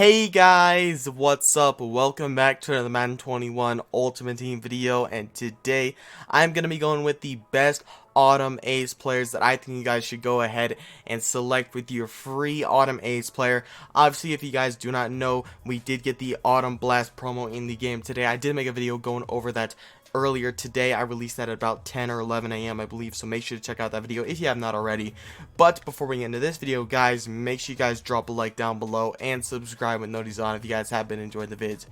Hey guys, what's up? Welcome back to another Madden 21 Ultimate Team video, and today I'm going to be going with the best Autumn Ace players that I think you guys should go ahead and select with your free Autumn Ace player. Obviously, if you guys do not know, we did get the Autumn Blast promo in the game today. I did make a video going over that earlier today. I released that at about 10 or 11 a.m. I believe, so make sure to check out that video if you have not already. But before we get into this video, guys, make sure you guys drop a like down below and subscribe with notifications on if you guys have been enjoying the vids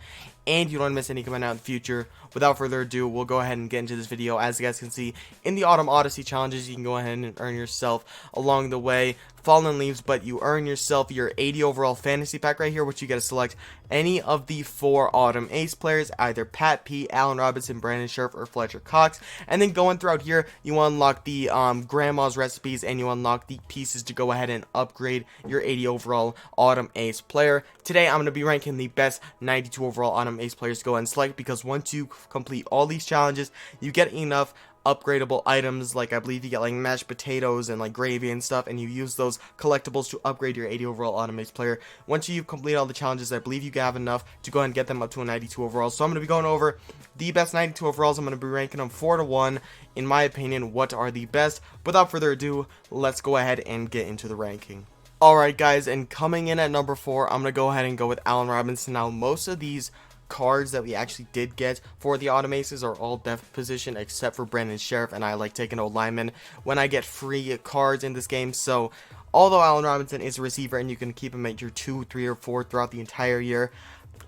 and you don't want to miss any coming out in the future. Without further ado, we'll go ahead and get into this video. As you guys can see, in the Autumn Odyssey challenges, you can go ahead and earn yourself along the way Fallen Leaves, but you earn yourself your 80 overall fantasy pack right here, which you get to select any of the 4 Autumn Ace players, either Pat P, Allen Robinson, Brandon Scherf, or Fletcher Cox. And then going throughout here, you unlock the Grandma's recipes, and you unlock the pieces to go ahead and upgrade your 80 overall Autumn Ace player. Today, I'm going to be ranking the best 92 overall Autumn Ace players to go ahead and select, because once you complete all these challenges, you get enough upgradable items, like I believe you get like mashed potatoes and like gravy and stuff, and you use those collectibles to upgrade your 80 overall Autumn Ace player. Once you complete all the challenges, I believe you have enough to go ahead and get them up to a 92 overall. So I'm going to be going over the best 92 overalls. I'm going to be ranking them 4 to 1. In my opinion, what are the best? Without further ado, let's go ahead and get into the ranking. Alright guys, and coming in at number 4, I'm going to go ahead and go with Allen Robinson. Now, most of these cards that we actually did get for the Autumn Aces are all depth position except for Brandon Scherf, and I like taking O-lineman when I get free cards in this game. So although Allen Robinson is a receiver and you can keep him at your 2, 3, or 4 throughout the entire year,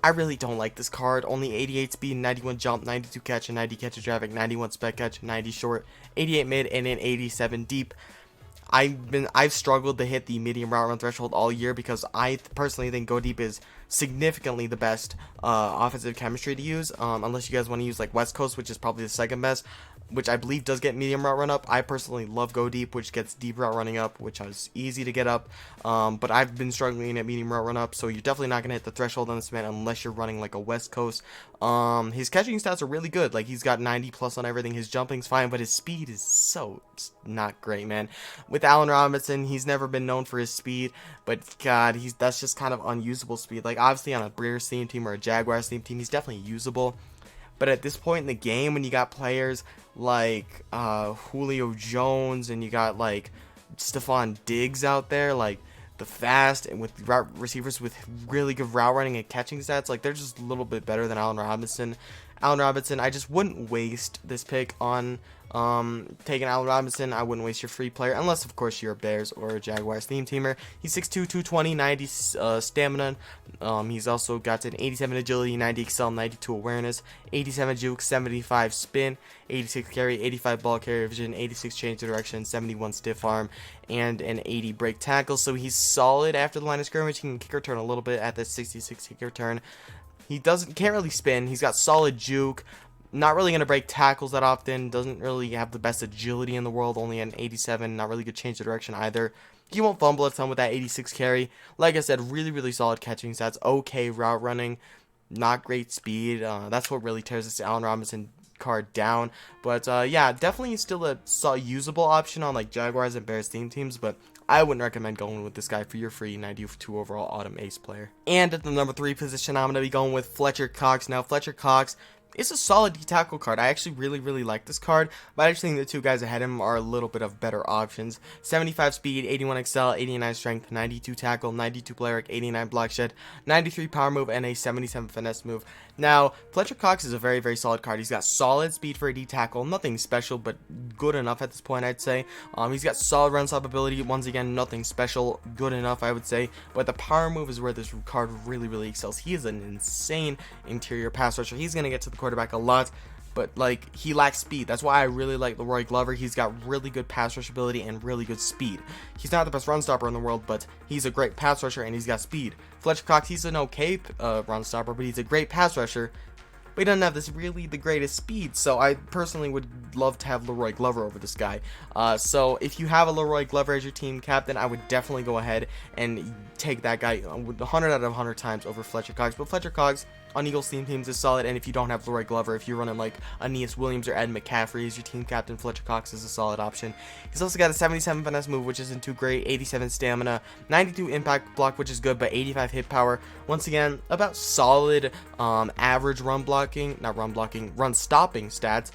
I really don't like this card. Only 88 speed, 91 jump, 92 catch, and 90 catch of traffic, 91 spec catch, 90 short, 88 mid, and then 87 deep. I've struggled to hit the medium route run threshold all year because I personally think go deep is significantly the best offensive chemistry to use, unless you guys want to use like West Coast, which is probably the second best, which I believe does get medium route run up. I personally love go deep, which gets deep route running up, which is easy to get up, but I've been struggling at medium route run up, so you're definitely not going to hit the threshold on this man unless you're running like a West Coast. His catching stats are really good. Like, he's got 90 plus on everything. His jumping's fine, but his speed is so not great, man. With Allen Robinson, he's never been known for his speed, but God, that's just kind of unusable speed. Like, obviously on a Breers theme team or a Jaguars theme team, he's definitely usable. But at this point in the game, when you got players like Julio Jones and you got like Stephon Diggs out there, like the fast and with receivers with really good route running and catching stats, like they're just a little bit better than Allen Robinson. Allen Robinson, I just wouldn't waste this pick on taking Allen Robinson. I wouldn't waste your free player unless of course you're a Bears or a Jaguars theme teamer. He's 6'2", 220, 90 stamina. He's also got an 87 agility, 90 excel, 92 awareness, 87 juke, 75 spin, 86 carry, 85 ball carrier vision, 86 change of direction, 71 stiff arm, and an 80 break tackle. So he's solid after the line of scrimmage. He can kick return a little bit at the 66 kick return. He can't really spin. He's got solid juke. Not really going to break tackles that often. Doesn't really have the best agility in the world. Only an 87. Not really good change of direction either. He won't fumble a ton with that 86 carry. Like I said, really, really solid catching stats. Okay route running. Not great speed. That's what really tears this Allen Robinson card down. But yeah, definitely still a usable option on like Jaguars and Bears theme teams. But I wouldn't recommend going with this guy for your free 92 overall Autumn Ace player. And at the number 3 position, I'm going to be going with Fletcher Cox. Now, Fletcher Cox is a solid D-tackle card. I actually really like this card, but I just think the 2 guys ahead of him are a little bit of better options. 75 speed, 81 excel, 89 strength, 92 tackle, 92 player, 89 block shed, 93 power move, and a 77 finesse move. Now, Fletcher Cox is a very solid card. He's got solid speed for a D-tackle, nothing special, but good enough at this point, I'd say. He's got solid run stop ability, once again, nothing special, good enough, I would say. But the power move is where this card really excels. He is an insane interior pass rusher. He's going to get to the quarterback a lot, but like, he lacks speed. That's why I really like Leroy Glover. He's got really good pass rush ability and really good speed. He's not the best run stopper in the world, but he's a great pass rusher and he's got speed. Fletcher Cox, he's an okay run stopper, but he's a great pass rusher, but he doesn't have the greatest speed. So I personally would love to have Leroy Glover over this guy. So if you have a Leroy Glover as your team captain, I would definitely go ahead and take that guy 100 out of 100 times over Fletcher Cox. But Fletcher Cox, on Eagles theme teams is solid, and if you don't have Leroy Glover, if you're running like Aeneas Williams or Ed McCaffrey as your team captain, Fletcher Cox is a solid option. He's also got a 77 finesse move, which isn't too great, 87 stamina, 92 impact block, which is good, but 85 hit power. Once again, about solid average run stopping stats.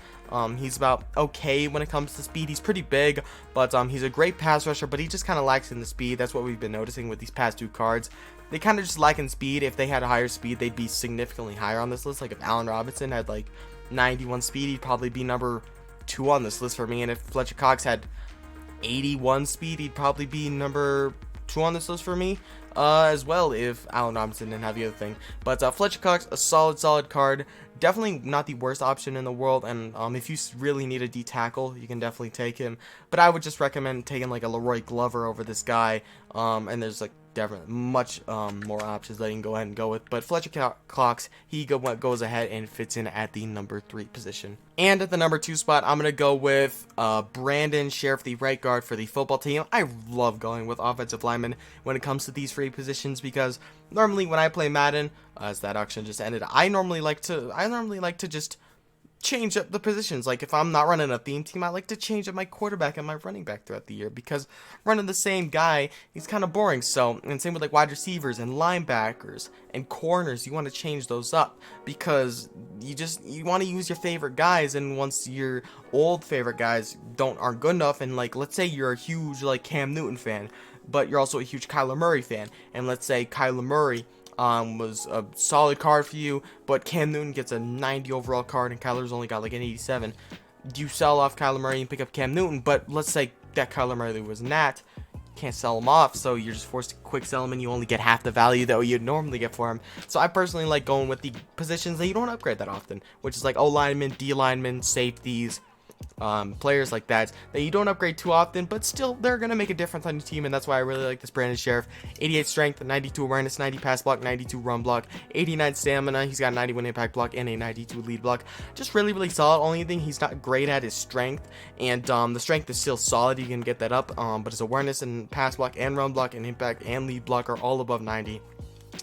He's about okay when it comes to speed. He's pretty big, but he's a great pass rusher, but he just kind of lacks in the speed. That's what we've been noticing with these past two cards. They kind of just lack in speed. If they had a higher speed, they'd be significantly higher on this list. Like if Allen Robinson had like 91 speed, he'd probably be number 2 on this list for me. And if Fletcher Cox had 81 speed, he'd probably be number 2 on this list for me as well, if Allen Robinson didn't have the other thing. But Fletcher Cox, a solid card. Definitely not the worst option in the world, and if you really need a D tackle, you can definitely take him. But I would just recommend taking like a Leroy Glover over this guy, and there's like definitely much more options that you can go ahead and go with. But Fletcher Cox, he goes ahead and fits in at the number 3 position. And at the number 2 spot, I'm going to go with Brandon Sheriff, the right guard for the football team. I love going with offensive linemen when it comes to these 3 positions, because normally when I play Madden, as that auction just ended, I normally like to just change up the positions. Like if I'm not running a theme team, I like to change up my quarterback and my running back throughout the year, because running the same guy, he's kind of boring. So, and same with like wide receivers and linebackers and corners, you want to change those up, because you want to use your favorite guys, and once your old favorite guys aren't good enough, and like let's say you're a huge like Cam Newton fan, but you're also a huge Kyler Murray fan, and let's say Kyler Murray was a solid card for you, but Cam Newton gets a 90 overall card and Kyler's only got like an 87. You sell off Kyler Murray and pick up Cam Newton, but let's say that Kyler Murray was not, can't sell him off, so you're just forced to quick sell him and you only get half the value that you'd normally get for him. So I personally like going with the positions that you don't upgrade that often, which is like O linemen, D linemen, safeties, players like that you don't upgrade too often, but still they're gonna make a difference on your team, and that's why I really like this Brandon Sheriff. 88 strength, 92 awareness, 90 pass block, 92 run block, 89 stamina. He's got 91 impact block and a 92 lead block. Just really solid. Only thing he's not great at is strength, and the strength is still solid. You can get that up, but his awareness and pass block and run block and impact and lead block are all above 90.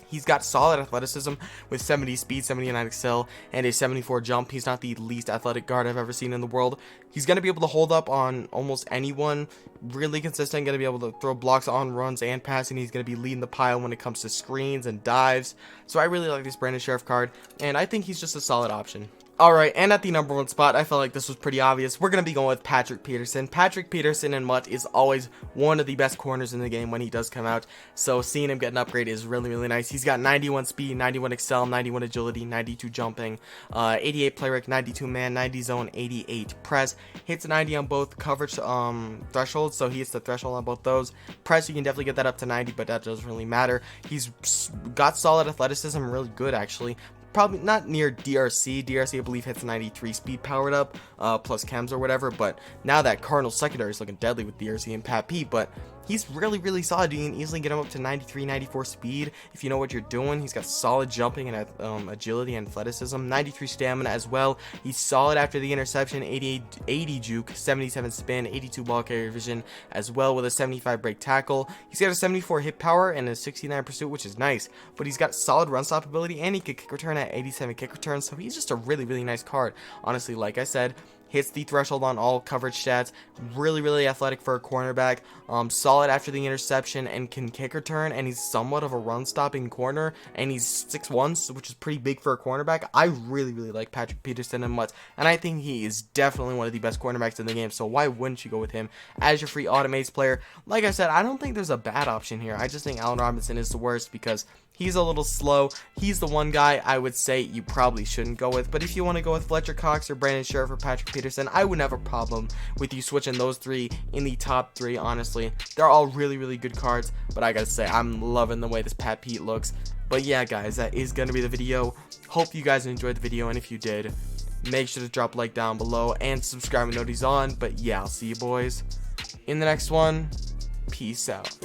He's got solid athleticism with 70 speed, 79 excel, and a 74 jump. He's not the least athletic guard I've ever seen in the world. He's going to be able to hold up on almost anyone, really consistent, going to be able to throw blocks on runs and passing. He's going to be leading the pile when it comes to screens and dives. So I really like this Brandon Sheriff card, and I think he's just a solid option. Alright, and at the number 1 spot, I felt like this was pretty obvious. We're going to be going with Patrick Peterson. Patrick Peterson and Mut is always one of the best corners in the game when he does come out. So seeing him get an upgrade is really nice. He's got 91 speed, 91 excel, 91 agility, 92 jumping, 88 play rec, 92 man, 90 zone, 88 press. Hits 90 on both coverage thresholds, so he hits the threshold on both those. Press, you can definitely get that up to 90, but that doesn't really matter. He's got solid athleticism, really good actually. Probably not near DRC. DRC, I believe, hits 93 speed powered up, plus chems or whatever. But now that Cardinals secondary is looking deadly with DRC and Pat Pete. But he's really solid. You can easily get him up to 93, 94 speed if you know what you're doing. He's got solid jumping and agility and athleticism. 93 stamina as well. He's solid after the interception. 80 juke, 77 spin, 82 ball carrier vision as well with a 75 break tackle. He's got a 74 hit power and a 69 pursuit, which is nice. But he's got solid run stop ability, and he could kick return at 87 kick return. So he's just a really nice card. Honestly, like I said, hits the threshold on all coverage stats, really athletic for a cornerback, solid after the interception and can kick return, and he's somewhat of a run stopping corner, and he's 6'1", which is pretty big for a cornerback. I really like Patrick Peterson and Mut, and I think he is definitely one of the best cornerbacks in the game, so why wouldn't you go with him as your free automates player? Like I said, I don't think there's a bad option here. I just think Allen Robinson is the worst because he's a little slow. He's the one guy I would say you probably shouldn't go with. But if you want to go with Fletcher Cox or Brandon Sheriff or Patrick Peterson, I wouldn't have a problem with you switching those 3 in the top 3, honestly. They're all really good cards, but I gotta say, I'm loving the way this Pat Pete looks. But yeah, guys, that is gonna be the video. Hope you guys enjoyed the video, and if you did, make sure to drop a like down below and subscribe and notice on. But yeah, I'll see you boys in the next one. Peace out.